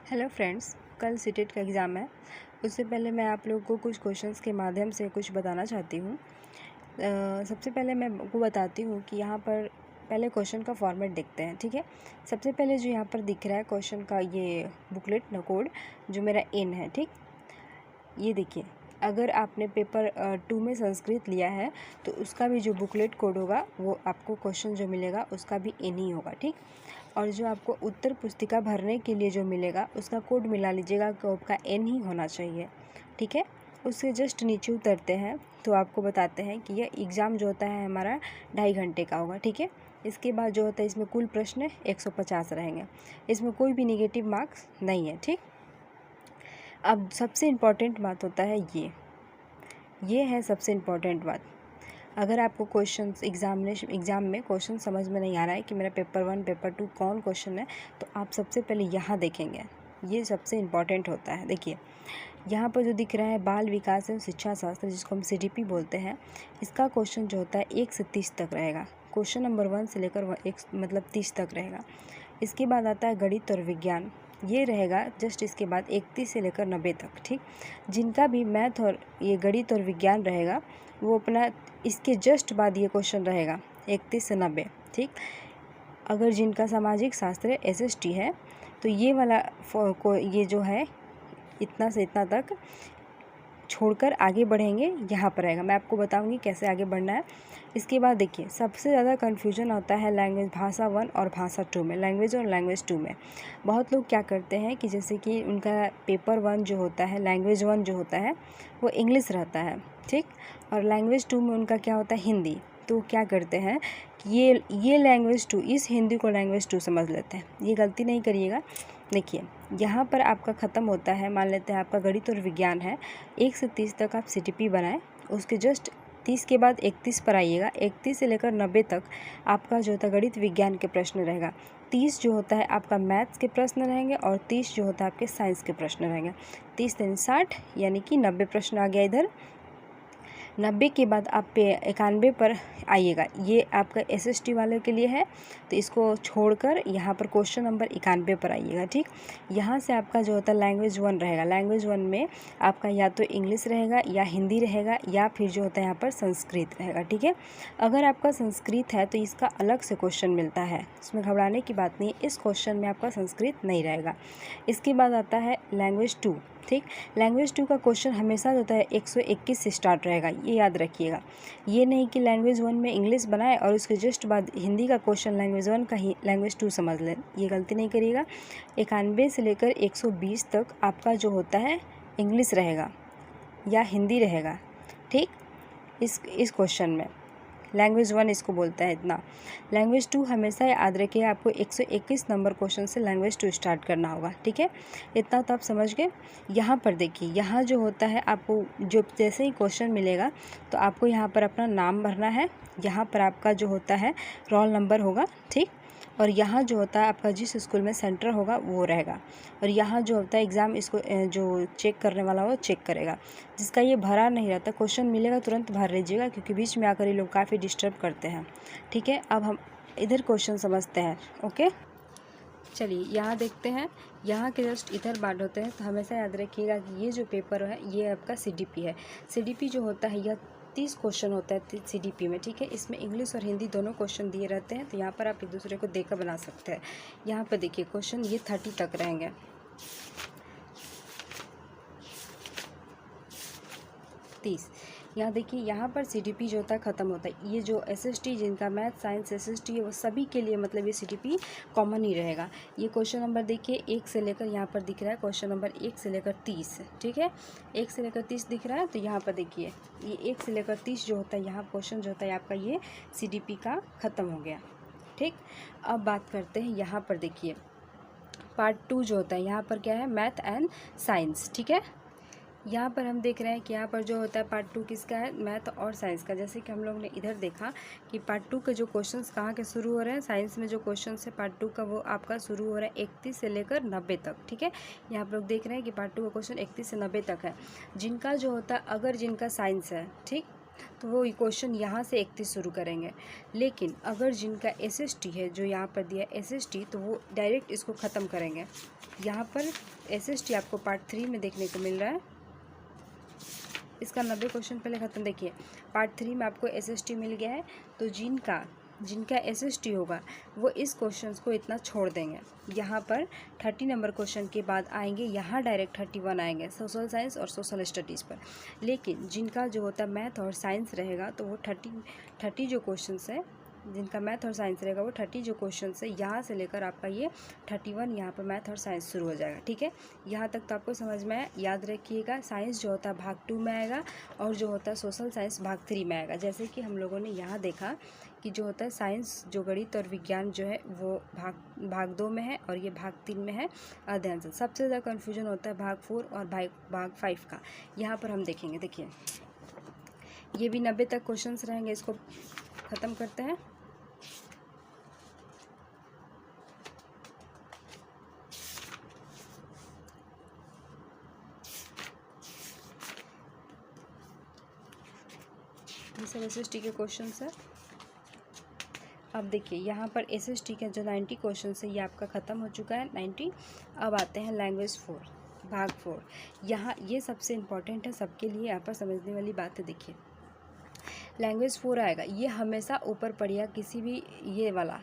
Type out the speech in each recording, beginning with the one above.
Hello friends, कल CTET का exam है। उससे पहले मैं आप लोगों को कुछ क्वेश्चंस के माध्यम से कुछ बताना चाहती हूँ। सबसे पहले मैं आपको बताती हूँ कि यहाँ पर पहले क्वेश्चन का फॉर्मेट देखते हैं। ठीक है, सबसे पहले जो यहाँ पर दिख रहा है क्वेश्चन का ये बुकलेट न कोड जो मेरा एन है। ठीक, ये देखिए, अगर आपने पेपर 2 में संस्कृत लिया है तो उसका भी जो बुकलेट कोड होगा वो आपको क्वेश्चन जो मिलेगा उसका भी एन ही होगा। ठीक, और जो आपको उत्तर पुस्तिका भरने के लिए जो मिलेगा उसका कोड मिला लीजिएगा कि आपका एन ही होना चाहिए। ठीक है, उससे जस्ट नीचे उतरते हैं तो आपको बताते हैं कि यह एग्ज़ाम जो होता है हमारा 2.5 घंटे का होगा। ठीक है, इसके बाद जो होता है इसमें कुल प्रश्न 150 रहेंगे, इसमें कोई भी नेगेटिव मार्क्स नहीं है। ठीक, अब सबसे इम्पॉर्टेंट बात होता है ये है सबसे इम्पॉर्टेंट बात। अगर आपको क्वेश्चंस एग्ज़ाम में क्वेश्चन समझ में नहीं आ रहा है कि मेरा पेपर 1 पेपर 2 कौन क्वेश्चन है, तो आप सबसे पहले यहाँ देखेंगे, ये सबसे इम्पॉर्टेंट होता है। देखिए, यहाँ पर जो दिख रहा है बाल विकास एवं शिक्षा शास्त्र, जिसको हम CDP बोलते हैं, इसका क्वेश्चन जो होता है 1 से 30 तक रहेगा। क्वेश्चन नंबर 1 से लेकर 30 तक रहेगा। इसके बाद आता है गणित और विज्ञान, ये रहेगा जस्ट इसके बाद 31 से लेकर 90 तक। ठीक, जिनका भी मैथ और ये गणित और विज्ञान रहेगा वो अपना इसके जस्ट बाद ये क्वेश्चन रहेगा 31 से 90। ठीक, अगर जिनका सामाजिक शास्त्र SST है तो ये वाला ये जो है इतना से इतना तक छोड़कर आगे बढ़ेंगे, यहाँ पर आएगा। मैं आपको बताऊंगी कैसे आगे बढ़ना है। इसके बाद देखिए, सबसे ज़्यादा कन्फ्यूजन होता है लैंग्वेज भाषा 1 और भाषा 2 में, लैंग्वेज और लैंग्वेज 2 में। बहुत लोग क्या करते हैं कि जैसे कि उनका पेपर 1 जो होता है, लैंग्वेज 1 जो होता है वो इंग्लिश रहता है। ठीक, और लैंग्वेज 2 में उनका क्या होता है, हिंदी। तो क्या करते हैं कि ये लैंग्वेज 2, इस हिंदी को लैंग्वेज 2 समझ लेते हैं। ये गलती नहीं करिएगा। देखिए, यहाँ पर आपका ख़त्म होता है, मान लेते हैं आपका गणित और विज्ञान है, 1 से 30 तक आप CDP बनाएं, उसके जस्ट 30 के बाद 31 पर आइएगा। 31 से लेकर 90 तक आपका जो होता है गणित विज्ञान के प्रश्न रहेगा। 30 जो होता है आपका मैथ्स के प्रश्न रहेंगे और 30 जो होता है आपके साइंस के प्रश्न रहेंगे। 30 3 60 यानी कि 90 प्रश्न आ गया इधर। 90 के बाद आप 91 पर आइएगा, ये आपका SST वाले के लिए है, तो इसको छोड़कर यहाँ पर क्वेश्चन नंबर 91 पर आइएगा। ठीक, यहाँ से आपका जो होता है लैंग्वेज 1 रहेगा। लैंग्वेज 1 में आपका या तो इंग्लिश रहेगा या हिंदी रहेगा या फिर जो होता है यहाँ पर संस्कृत रहेगा। ठीक है, अगर आपका संस्कृत है तो इसका अलग से क्वेश्चन मिलता है, इसमें घबराने की बात नहीं है, इस क्वेश्चन में आपका संस्कृत नहीं रहेगा। इसके बाद आता है लैंग्वेज 2। ठीक, लैंग्वेज 2 का क्वेश्चन हमेशा होता है 121 से स्टार्ट रहेगा, ये याद रखिएगा। ये नहीं कि लैंग्वेज 1 में इंग्लिश बनाए और उसके जस्ट बाद हिंदी का क्वेश्चन लैंग्वेज 1 का ही लैंग्वेज 2 समझ लें, ये गलती नहीं करिएगा। 91 से लेकर 120 तक आपका जो होता है इंग्लिश रहेगा या हिंदी रहेगा। ठीक, इस क्वेश्चन में लैंग्वेज 1 इसको बोलता है इतना। लैंग्वेज 2 हमेशा याद रखिए, आपको 121 नंबर क्वेश्चन से लैंग्वेज 2 स्टार्ट करना होगा। ठीक है, इतना तो आप समझ गए। यहाँ पर देखिए, यहाँ जो होता है आपको जो जैसे ही क्वेश्चन मिलेगा तो आपको यहाँ पर अपना नाम भरना है, यहाँ पर आपका जो होता है रोल नंबर होगा। ठीक, और यहाँ जो होता है आपका जिस स्कूल में सेंटर होगा वो रहेगा, और यहाँ जो होता है एग्ज़ाम इसको जो चेक करने वाला वो चेक करेगा। जिसका ये भरा नहीं रहता, क्वेश्चन मिलेगा तुरंत भर लीजिएगा, क्योंकि बीच में आकर ये लोग काफ़ी डिस्टर्ब करते हैं। ठीक है, अब हम इधर क्वेश्चन समझते हैं। ओके, चलिए यहाँ देखते हैं। यहाँ के जस्ट इधर बात होते हैं, तो हमेशा याद रखिएगा कि ये जो पेपर है ये आपका CDP है। CDP जो होता है यह 30 क्वेश्चन होता है CDP में। ठीक है, इसमें इंग्लिश और हिंदी दोनों क्वेश्चन दिए रहते हैं, तो यहाँ पर आप एक दूसरे को देकर बना सकते हैं। यहाँ पर देखिए क्वेश्चन ये 30 तक रहेंगे। 30, यहाँ देखिए, यहाँ पर CDP जो होता है ख़त्म होता है। ये जो SST जिनका मैथ साइंस SST है वो सभी के लिए मतलब ये CDP कॉमन ही रहेगा। ये क्वेश्चन नंबर देखिए 1 से लेकर यहाँ पर दिख रहा है क्वेश्चन नंबर 1 से लेकर 30। ठीक है, 1 से लेकर 30 दिख रहा है, तो यहाँ पर देखिए ये 1 से लेकर 30 जो होता है यहाँ क्वेश्चन जो होता है आपका ये CDP का ख़त्म हो गया। ठीक, अब बात करते हैं, यहाँ पर देखिए पार्ट 2 जो होता है, यहाँ पर क्या है, मैथ एंड साइंस। ठीक है, यहाँ पर हम देख रहे हैं कि यहाँ पर जो होता है पार्ट 2 किसका है, मैथ और साइंस का। जैसे कि हम लोग ने इधर देखा कि पार्ट 2 के जो क्वेश्चंस कहाँ के शुरू हो रहे हैं, साइंस में जो क्वेश्चंस है पार्ट 2 का वो आपका शुरू हो रहा है 31 से लेकर 90 तक। ठीक है, यहाँ पर लोग देख रहे हैं कि पार्ट 2 का क्वेश्चन 31 से 90 तक है। जिनका जो होता है, अगर जिनका साइंस है, ठीक, तो वो क्वेश्चन यहाँ से 31 शुरू करेंगे। लेकिन अगर जिनका SST है, जो यहाँ पर दिया SST, तो वो डायरेक्ट इसको ख़त्म करेंगे। यहाँ पर SST आपको पार्ट 3 में देखने को मिल रहा है। इसका 90 क्वेश्चन पहले ख़त्म। देखिए पार्ट 3 में आपको SST मिल गया है, तो जिनका SST होगा वो इस क्वेश्चंस को इतना छोड़ देंगे। यहाँ पर 30 नंबर क्वेश्चन के बाद आएंगे, यहाँ डायरेक्ट 31 आएंगे सोशल साइंस और सोशल स्टडीज़ पर। लेकिन जिनका जो होता है मैथ और साइंस रहेगा, तो वो 30 जो क्वेश्चंस है, जिनका मैथ और साइंस रहेगा वो 30 जो क्वेश्चन है, यहाँ से लेकर आपका ये 31 यहाँ पर मैथ और साइंस शुरू हो जाएगा। ठीक है, यहाँ तक तो आपको समझ में आया। याद रखिएगा, साइंस जो होता है भाग 2 में आएगा और जो होता है सोशल साइंस भाग 3 में आएगा। जैसे कि हम लोगों ने यहाँ देखा कि जो होता है साइंस, जो गणित और विज्ञान जो है वो भाग 2 में है और ये भाग 3 में है अध्ययन से। सबसे ज़्यादा कन्फ्यूजन होता है भाग 4 और भाग 5 का। यहाँ पर हम देखेंगे। देखिए ये भी 90 तक क्वेश्चन रहेंगे, इसको ख़त्म करते हैं। ये सब SST के क्वेश्चन है। अब देखिए यहाँ पर SST के जो 90 क्वेश्चन है ये आपका ख़त्म हो चुका है 90। अब आते हैं लैंग्वेज 4 भाग 4। यहाँ ये सबसे इम्पॉर्टेंट है सबके लिए, यहाँ पर समझने वाली बात है। देखिए लैंग्वेज 4 आएगा, ये हमेशा ऊपर पढ़िएगा किसी भी ये वाला,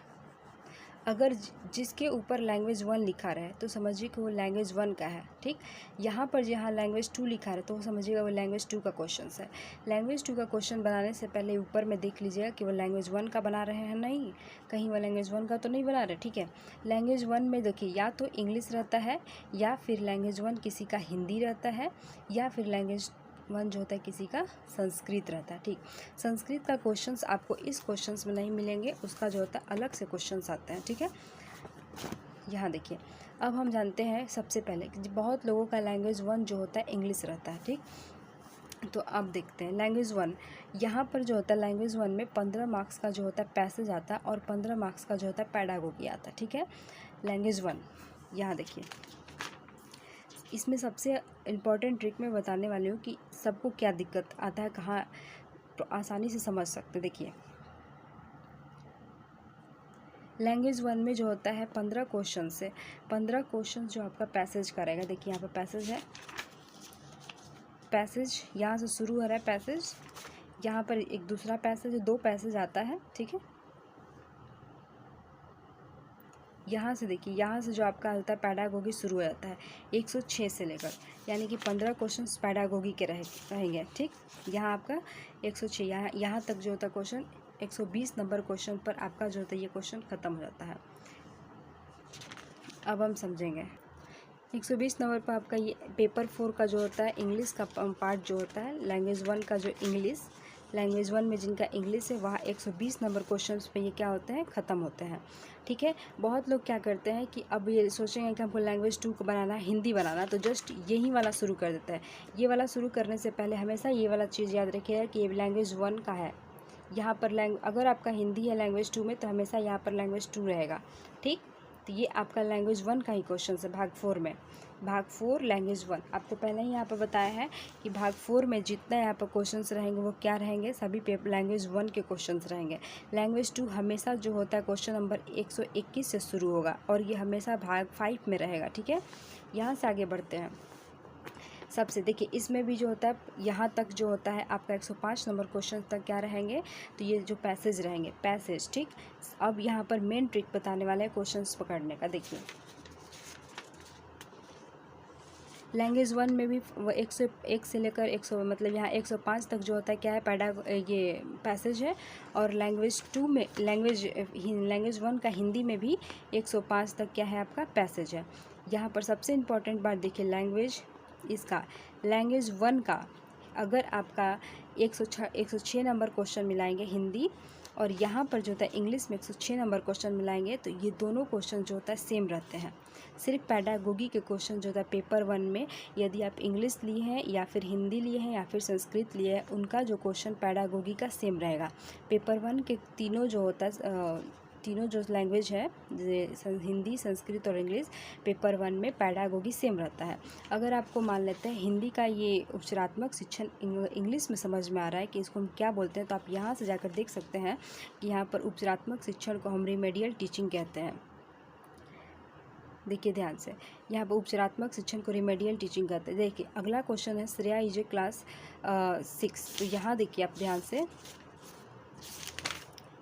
अगर जिसके ऊपर लैंग्वेज 1 लिखा रहे तो समझिए कि वो लैंग्वेज 1 का है। ठीक, यहाँ पर जहाँ लैंग्वेज 2 लिखा रहे तो वो समझिएगा वो लैंग्वेज 2 का क्वेश्चन है। लैंग्वेज 2 का क्वेश्चन बनाने से पहले ऊपर में देख लीजिएगा कि वो लैंग्वेज 1 का बना रहे हैं, नहीं कहीं वो लैंग्वेज 1 का तो नहीं बना रहे। ठीक है, लैंग्वेज 1 में देखिए या तो इंग्लिश रहता है, या फिर लैंग्वेज 1 किसी का हिंदी रहता है, या फिर लैंग्वेज 1 जो होता है किसी का संस्कृत रहता है। ठीक, संस्कृत का क्वेश्चंस आपको इस क्वेश्चंस में नहीं मिलेंगे, उसका जो होता है अलग से क्वेश्चंस आते हैं। ठीक है, यहाँ देखिए अब हम जानते हैं सबसे पहले कि बहुत लोगों का लैंग्वेज 1 जो होता है इंग्लिश रहता है। ठीक, तो अब देखते हैं लैंग्वेज 1। यहाँ पर जो होता है लैंग्वेज 1 में 15 मार्क्स का जो होता है पैसेज आता है और 15 मार्क्स का जो होता है पैडागोगी आता है। ठीक है, लैंग्वेज 1 यहाँ देखिए, इसमें सबसे इम्पॉर्टेंट ट्रिक मैं बताने वाली हूँ कि सबको क्या दिक्कत आता है, कहाँ तो आसानी से समझ सकते। देखिए लैंग्वेज 1 में जो होता है 15 क्वेश्चन से 15 क्वेश्चन जो आपका पैसेज करेगा। देखिए यहाँ पर पैसेज है, पैसेज यहाँ से शुरू हो रहा है पैसेज, यहाँ पर एक दूसरा पैसेज, 2 पैसेज आता है। ठीक है, यहाँ से देखिए, यहाँ से जो आपका होता है पैडागोगी शुरू हो जाता है 106 से लेकर, यानी कि 15 क्वेश्चन पैडागोगी के रहेंगे। ठीक, यहाँ आपका 106, यहाँ तक जो होता है क्वेश्चन 120 नंबर क्वेश्चन पर आपका जो होता है ये क्वेश्चन ख़त्म हो जाता है। अब हम समझेंगे 120 नंबर पर आपका ये पेपर 4 का जो होता है इंग्लिश का पार्ट जो होता है, लैंग्वेज 1 का जो इंग्लिश, लैंग्वेज 1 में जिनका इंग्लिश है वहाँ 120 नंबर क्वेश्चंस पे ये क्या होते हैं, ख़त्म होते हैं। ठीक है, बहुत लोग क्या करते हैं कि अब ये सोचेंगे कि हमको लैंग्वेज 2 को बनाना है, हिंदी बनाना, तो जस्ट यही वाला शुरू कर देता है। ये वाला शुरू करने से पहले हमेशा ये वाला चीज़ याद रखिएगा कि ये लैंग्वेज 1 का है। यहाँ पर अगर आपका हिंदी है लैंग्वेज 2 में तो हमेशा यहाँ पर लैंग्वेज 2 रहेगा। ठीक, तो ये आपका लैंग्वेज 1 का ही क्वेश्चन है भाग 4 में। भाग 4 लैंग्वेज 1 आपको पहले ही यहाँ पर बताया है कि भाग 4 में जितना यहाँ पर क्वेश्चंस रहेंगे वो क्या रहेंगे, सभी लैंग्वेज 1 के क्वेश्चंस रहेंगे। लैंग्वेज 2 हमेशा जो होता है क्वेश्चन नंबर 121 से शुरू होगा और ये हमेशा भाग 5 में रहेगा। ठीक है, यहाँ से आगे बढ़ते हैं। सबसे देखिए इसमें भी जो होता है यहाँ तक जो होता है आपका 105 नंबर क्वेश्चन तक क्या रहेंगे, तो ये जो पैसेज रहेंगे पैसेज। ठीक, अब यहाँ पर मेन ट्रिक बताने वाले हैं क्वेश्चंस पकड़ने का। देखिए लैंग्वेज 1 में भी 101 से लेकर 100 मतलब यहाँ 105 तक जो होता है क्या है ये पैसेज है, और लैंग्वेज 2 में लैंग्वेज 1 का हिंदी में भी 105 तक क्या है आपका पैसेज है। यहाँ पर सबसे इम्पॉर्टेंट बात देखिए, लैंग्वेज 1 का अगर आपका 106 नंबर क्वेश्चन मिलाएंगे हिंदी, और यहाँ पर जो होता है इंग्लिश में 106 नंबर क्वेश्चन मिलाएंगे, तो ये दोनों क्वेश्चन जो होता है सेम रहते हैं। सिर्फ पैडागोगी के क्वेश्चन जो होता है पेपर 1 में, यदि आप इंग्लिश लिए हैं या फिर हिंदी लिए हैं या फिर संस्कृत लिए हैं, उनका जो क्वेश्चन पैडागोगी का सेम रहेगा। पेपर 1 के तीनों जो होता है तीनों जो लैंग्वेज है हिंदी, संस्कृत और इंग्लिश, पेपर 1 में पैडागोगी सेम रहता है। अगर आपको मान लेते हैं हिंदी का ये उपचारात्मक शिक्षण इंग्लिश में समझ में आ रहा है कि इसको हम क्या बोलते हैं, तो आप यहाँ से जाकर देख सकते हैं कि यहाँ पर उपचारात्मक शिक्षण को हम रिमेडियल टीचिंग कहते हैं। देखिए ध्यान से, यहाँ पर उपचारात्मक शिक्षण को रिमेडियल टीचिंग कहते हैं। देखिए अगला क्वेश्चन है, श्रेया इज ए क्लास 6। तो यहाँ देखिए आप ध्यान से,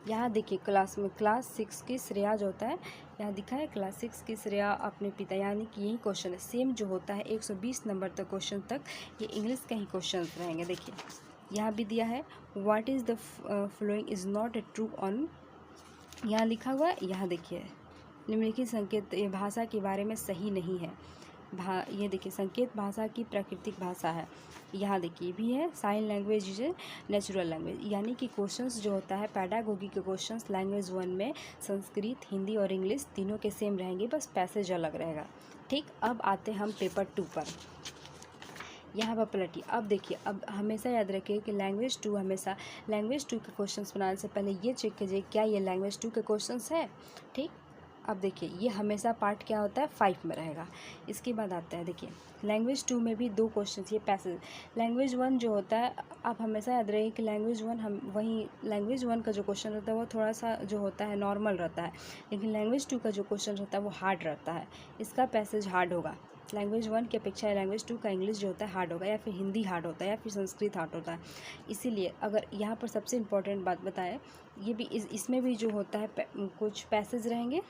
यहाँ देखिए क्लास 6 की श्रेया जो होता है, यहाँ दिखा है क्लास 6 की श्रेया अपने पिता, यानी कि यही क्वेश्चन है। सेम जो होता है 120 नंबर तक क्वेश्चन तक ये इंग्लिश का ही क्वेश्चन रहेंगे। देखिए यहाँ भी दिया है, what is the following is not a true on, यहाँ लिखा हुआ है, यहाँ देखिए निम्नलिखित संकेत ये भाषा के बारे में सही नहीं है। ये देखिए संकेत भाषा की प्राकृतिक भाषा है। यहाँ देखिए भी है, sign language is natural language, यानी कि क्वेश्चंस जो होता है पैडागोगी के क्वेश्चंस लैंग्वेज 1 में संस्कृत, हिंदी और इंग्लिश तीनों के सेम रहेंगे, बस पैसेज अलग रहेगा। ठीक, अब आते हैं हम पेपर 2 पर। यहाँ पर पलटिए, अब देखिए, अब हमेशा याद रखिए कि लैंग्वेज 2 हमेशा लैंग्वेज 2 के क्वेश्चंस बनाने से पहले ये चेक कीजिए क्या ये लैंग्वेज 2 के क्वेश्चंस है। ठीक, अब देखिए ये हमेशा पार्ट क्या होता है 5 में रहेगा। इसके बाद आता है देखिए लैंग्वेज 2 में भी 2 क्वेश्चन, ये पैसेज। लैंग्वेज 1 जो होता है, आप हमेशा याद रखिए कि लैंग्वेज 1 हम वही लैंग्वेज 1 का जो क्वेश्चन रहता है वो थोड़ा सा जो होता है नॉर्मल रहता है, लेकिन लैंग्वेज 2 का जो क्वेश्चन रहता है वो हार्ड रहता है, इसका पैसेज हार्ड होगा। लैंग्वेज 1 की अपेक्षा लैंग्वेज 2 का इंग्लिश जो होता है हार्ड होगा, या फिर हिंदी हार्ड होता है, या फिर संस्कृत हार्ड होता है। इसीलिए अगर यहाँ पर सबसे इम्पोर्टेंट बात बताएं, ये भी इसमें भी जो होता है कुछ पैसेज रहेंगे,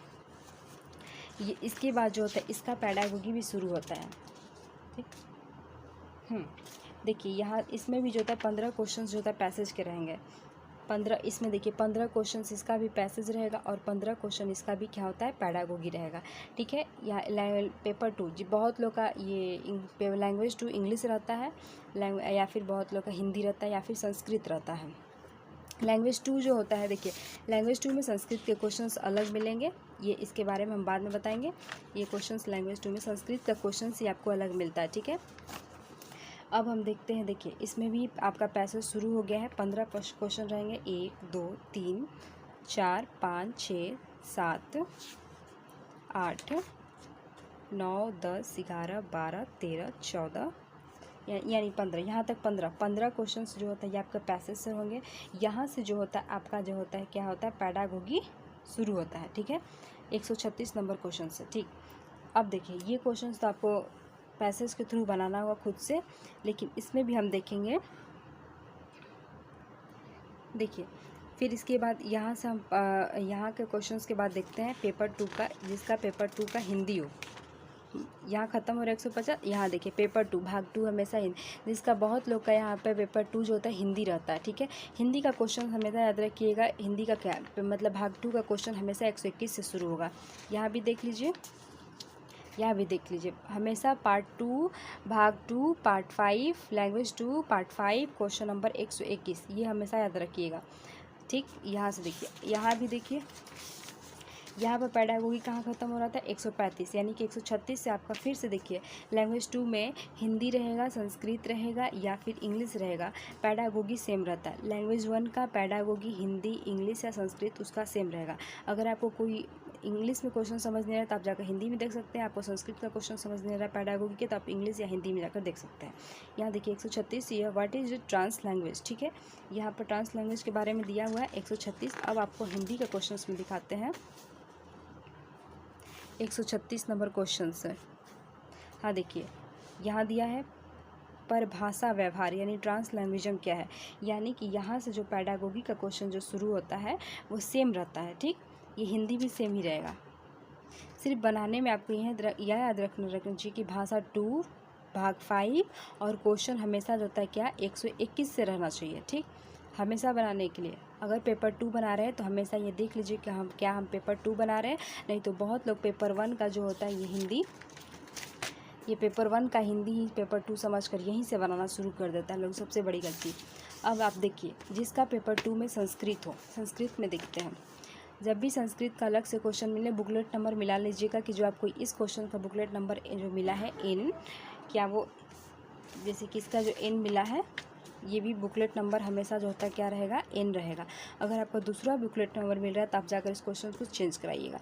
ये इसके बाद जो होता है इसका पैडागोगी भी शुरू होता है। ठीक, देखिए यहाँ इसमें भी जो होता है 15 क्वेश्चन जो होता है पैसेज के रहेंगे। 15 इसमें देखिए 15 क्वेश्चन इसका भी पैसेज रहेगा और 15 क्वेश्चन इसका भी क्या होता है पैडागोगी रहेगा। ठीक है, यहाँ पेपर 2 जी बहुत लोग का ये लैंग्वेज 2 इंग्लिश रहता है, या फिर बहुत लोग का हिंदी रहता है, या फिर संस्कृत रहता है। लैंग्वेज 2 जो होता है, देखिए लैंग्वेज 2 में संस्कृत के क्वेश्चंस अलग मिलेंगे, ये इसके बारे में हम बाद में बताएंगे। ये क्वेश्चंस लैंग्वेज 2 में संस्कृत का क्वेश्चंस ही आपको अलग मिलता है। ठीक है, अब हम देखते हैं, देखिए इसमें भी आपका पैसेज शुरू हो गया है। 15 क्वेश्चन रहेंगे, 1 2 3 4 5 6 7 8 9 10 11 12 13 14 यानी 15, यहाँ तक 15 क्वेश्चन जो होता है ये आपका पैसेज से होंगे। यहाँ से जो होता है आपका जो होता है क्या होता है पैडागोगी शुरू होता है। ठीक है, 136 नंबर क्वेश्चन से। ठीक, अब देखिए ये क्वेश्चन तो आपको पैसेज के थ्रू बनाना होगा खुद से, लेकिन इसमें भी हम देखेंगे। देखिए फिर इसके बाद यहाँ से हम यहाँ के क्वेश्चंस के बाद देखते हैं पेपर 2 का, जिसका पेपर 2 का हिंदी हो। यहाँ ख़त्म हो रहा है 150। यहाँ देखिए पेपर 2 भाग 2 हमेशा हिंदी, जिसका बहुत लोग का यहाँ पे पेपर 2 जो होता है हिंदी रहता है। ठीक है, हिंदी का क्वेश्चन हमेशा याद रखिएगा, हिंदी का क्या मतलब भाग 2 का क्वेश्चन हमेशा 121 से शुरू होगा। यहाँ भी देख लीजिए, यहाँ भी देख लीजिए, हमेशा पार्ट 2 भाग 2 part 5 language 2 part 5 question number 121, ये हमेशा याद रखिएगा। ठीक, यहाँ से देखिए, यहाँ भी देखिए, यहाँ पर पैडागोगी कहाँ ख़त्म हो रहा था 135, यानी कि 136 से आपका फिर से देखिए लैंग्वेज 2 में हिंदी रहेगा, संस्कृत रहेगा या फिर इंग्लिश रहेगा, पैडागोगी सेम रहता है। लैंग्वेज 1 का पैडागोगी हिंदी, इंग्लिश या संस्कृत उसका सेम रहेगा। अगर आपको कोई इंग्लिश में क्वेश्चन समझ नहीं आ रहा तो आप जाकर हिंदी में देख सकते हैं, आपको संस्कृत का क्वेश्चन समझ नहीं आ रहा पैडागोगी के तो आप इंग्लिश या हिंदी में जाकर देख सकते हैं। यहाँ देखिए 136 ये व्हाट इज ट्रांस लैंग्वेज। ठीक है, यहाँ पर ट्रांस लैंग्वेज के बारे में दिया हुआ है 136। अब आपको हिंदी का क्वेश्चन में दिखाते हैं 136 नंबर क्वेश्चन है। हाँ देखिए यहाँ दिया है परिभाषा व्यवहार, यानी ट्रांस लैंग्वेजम क्या है, यानी कि यहाँ से जो पैडागोगी का क्वेश्चन जो शुरू होता है वो सेम रहता है। ठीक, ये हिंदी भी सेम ही रहेगा, सिर्फ बनाने में आपको यह याद रखना चाहिए कि भाषा 2 भाग 5 और क्वेश्चन हमेशा जो होता है क्या 121 से रहना चाहिए। ठीक, हमेशा बनाने के लिए अगर पेपर 2 बना रहे हैं तो हमेशा ये देख लीजिए कि हम पेपर 2 बना रहे हैं, नहीं तो बहुत लोग पेपर 1 का जो होता है ये हिंदी, ये पेपर 1 का हिंदी ही पेपर 2 समझकर यहीं से बनाना शुरू कर देता है लोग, सबसे बड़ी गलती। अब आप देखिए जिसका पेपर 2 में संस्कृत हो, संस्कृत में देखते हैं, जब भी संस्कृत का अलग से क्वेश्चन मिले बुकलेट नंबर मिला लीजिएगा कि जो आपको इस क्वेश्चन का बुकलेट नंबर जो मिला है N, क्या वो जैसे कि इसका जो N मिला है ये भी बुकलेट नंबर हमेशा जो होता है क्या रहेगा, N रहेगा। अगर आपको दूसरा बुकलेट नंबर मिल रहा है तो आप जाकर इस क्वेश्चन को चेंज कराइएगा,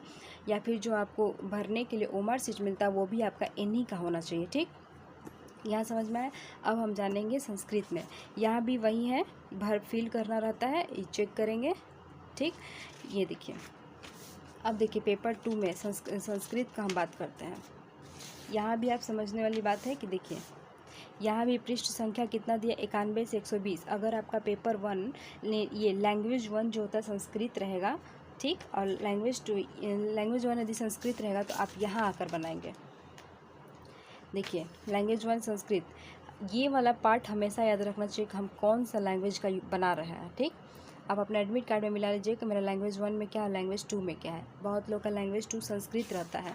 या फिर जो आपको भरने के लिए ओमआर सीट मिलता है वो भी आपका N ही का होना चाहिए। ठीक, यहाँ समझ में आया। अब हम जानेंगे संस्कृत में। यहाँ भी वही है, भर फिल करना रहता है, ये चेक करेंगे। ठीक, ये देखिए, अब देखिए पेपर 2 में संस्कृत का हम बात करते हैं। यहाँ भी आप समझने वाली बात है कि देखिए यहाँ भी पृष्ठ संख्या कितना दिया, 91 से 120। अगर आपका पेपर 1 ये लैंग्वेज 1 जो होता है संस्कृत रहेगा, ठीक, और लैंग्वेज 1 यदि संस्कृत रहेगा तो आप यहाँ आकर बनाएंगे। देखिए लैंग्वेज 1 संस्कृत, ये वाला पार्ट हमेशा याद रखना चाहिए कि हम कौन सा लैंग्वेज का बना रहे हैं। ठीक, आप अपना एडमिट कार्ड में मिला लीजिए कि मेरा लैंग्वेज 1 में क्या है, लैंग्वेज 2 में क्या है। बहुत लोग का लैंग्वेज 2 संस्कृत रहता है।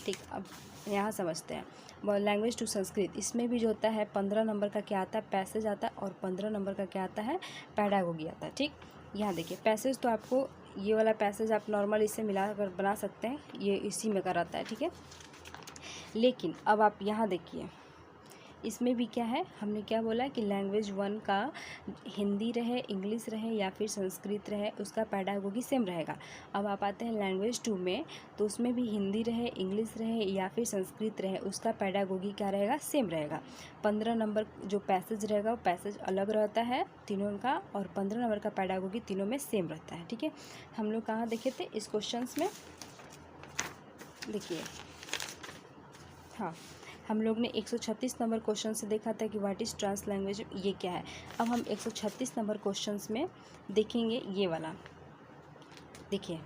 ठीक, अब यहाँ समझते हैं लैंग्वेज 2 संस्कृत, इसमें भी जो होता है 15 नंबर का क्या आता है, पैसेज आता है, और 15 नंबर का क्या आता है, पैडागोगी आता है। ठीक, यहाँ देखिए पैसेज तो आपको ये वाला पैसेज आप नॉर्मल इससे मिला कर बना सकते हैं, ये इसी में कराता है। ठीक है, लेकिन अब आप यहाँ देखिए इसमें भी क्या है, हमने क्या बोला कि लैंग्वेज 1 का हिंदी रहे, इंग्लिश रहे या फिर संस्कृत रहे, उसका पैडागोगी सेम रहेगा। अब आप आते हैं लैंग्वेज 2 में, तो उसमें भी हिंदी रहे, इंग्लिश रहे या फिर संस्कृत रहे, उसका पैडागोगी क्या रहेगा, सेम रहेगा। 15 नंबर जो पैसेज रहेगा वो पैसेज अलग रहता है तीनों का, और 15 नंबर का पैडागोगी तीनों में सेम रहता है। ठीक है, हम लोग कहाँ देखे थे इस क्वेश्चन में, देखिए हाँ, हम लोग ने 136 नंबर क्वेश्चन से देखा था कि व्हाट इज़ ट्रांस लैंग्वेज, ये क्या है। अब हम 136 नंबर क्वेश्चंस में देखेंगे ये वाला। देखिए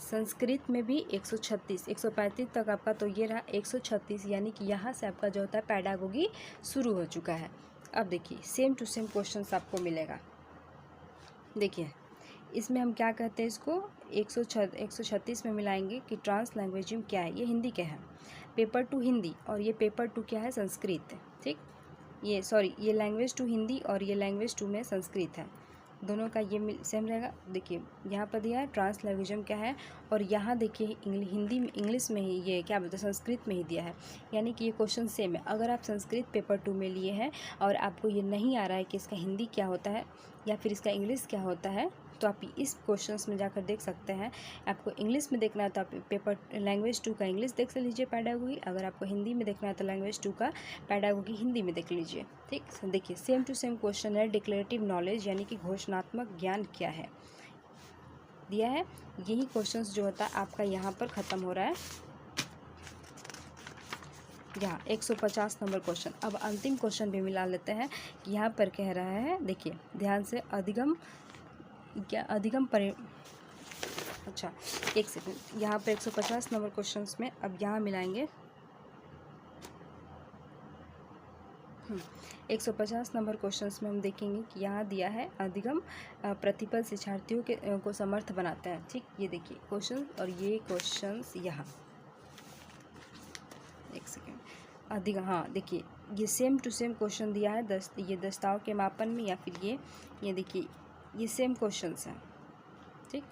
संस्कृत में भी 136, 135 तक आपका तो ये रहा, 136 यानी कि यहाँ से आपका जो होता है पैडागोगी शुरू हो चुका है। अब देखिए सेम टू सेम क्वेश्चन आपको मिलेगा। देखिए इसमें हम क्या कहते हैं, इसको 136 में मिलाएंगे कि ट्रांस लैंग्वेज क्या है। ये हिंदी के हैं, पेपर 2 हिंदी, और ये पेपर 2 क्या है, संस्कृत। ठीक, ये सॉरी ये लैंग्वेज 2 हिंदी और ये लैंग्वेज 2 में संस्कृत है, दोनों का ये सेम रहेगा। देखिए यहाँ पर दिया है ट्रांस लैंग्वेज क्या है, और यहाँ देखिए हिंदी में इंग्लिश में ही ये क्या बोलते हैं, संस्कृत में ही दिया है, यानी कि ये क्वेश्चन सेम है। अगर आप संस्कृत पेपर 2 में लिए हैं और आपको ये नहीं आ रहा है कि इसका हिंदी क्या होता है या फिर इसका इंग्लिश क्या होता है, तो आप इस क्वेश्चंस में जाकर देख सकते हैं। आपको इंग्लिश में देखना है तो आप पेपर लैंग्वेज 2 का इंग्लिश देख लीजिए पैडागोगी, अगर आपको हिंदी में देखना है तो लैंग्वेज 2 का पैडागोगी हिंदी में देख लीजिए। ठीक, देखिए सेम टू सेम क्वेश्चन है। डिक्लेरेटिव नॉलेज यानी कि घोषणात्मक ज्ञान क्या है, दिया है। यही क्वेश्चंस जो होता है आपका यहाँ पर ख़त्म हो रहा है। यहाँ 150 नंबर क्वेश्चन। अब अंतिम क्वेश्चन भी मिला लेते हैं कि यहाँ पर कह रहा है, देखिए ध्यान से, अच्छा एक सेकंड, यहाँ पर 150 नंबर क्वेश्चंस में अब यहाँ मिलाएंगे 150 नंबर क्वेश्चंस में हम देखेंगे कि यहाँ दिया है अधिगम प्रतिपल शिक्षार्थियों के को समर्थ बनाता है। ठीक, ये देखिए क्वेश्चन, और ये क्वेश्चंस यहाँ एक सेकेंड अधिगम, हाँ देखिए ये सेम टू सेम क्वेश्चन दिया है ये दस्ताव के मापन में, या फिर ये देखिए ये सेम क्वेश्चंस हैं। ठीक,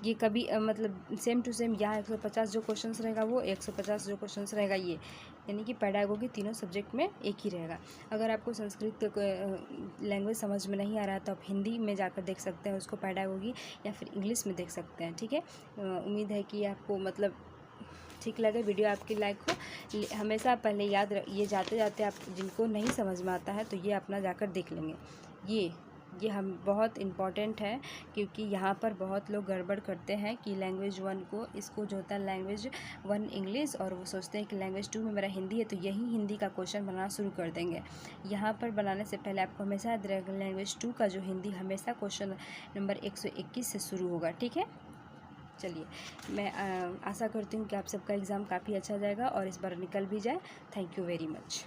ये कभी मतलब सेम टू सेम, यहाँ 150 जो क्वेश्चंस रहेगा वो 150 जो क्वेश्चंस रहेगा ये, यानी कि पैडागोगी तीनों सब्जेक्ट में एक ही रहेगा। अगर आपको संस्कृत लैंग्वेज समझ में नहीं आ रहा है तो आप हिंदी में जाकर देख सकते हैं उसको पैडागोगी, या फिर इंग्लिश में देख सकते हैं। ठीक है, उम्मीद है कि आपको मतलब ठीक लगे, वीडियो आपकी लाइक हो। हमेशा पहले याद ये जाते जाते आप जिनको नहीं समझ में आता है तो ये अपना जाकर देख लेंगे। ये हम बहुत इम्पॉर्टेंट है, क्योंकि यहाँ पर बहुत लोग गड़बड़ करते हैं कि लैंग्वेज 1 को, इसको जो होता है लैंग्वेज 1 इंग्लिश, और वो सोचते हैं कि लैंग्वेज 2 में मेरा हिंदी है तो यही हिंदी का क्वेश्चन बनाना शुरू कर देंगे। यहाँ पर बनाने से पहले आपको हमेशा याद रहेगा लैंग्वेज 2 का जो हिंदी हमेशा क्वेश्चन नंबर 121 से शुरू होगा। ठीक है, चलिए मैं आशा करती हूँ कि आप सबका एग्ज़ाम काफ़ी अच्छा जाएगा और इस बार निकल भी जाए। Thank you very much.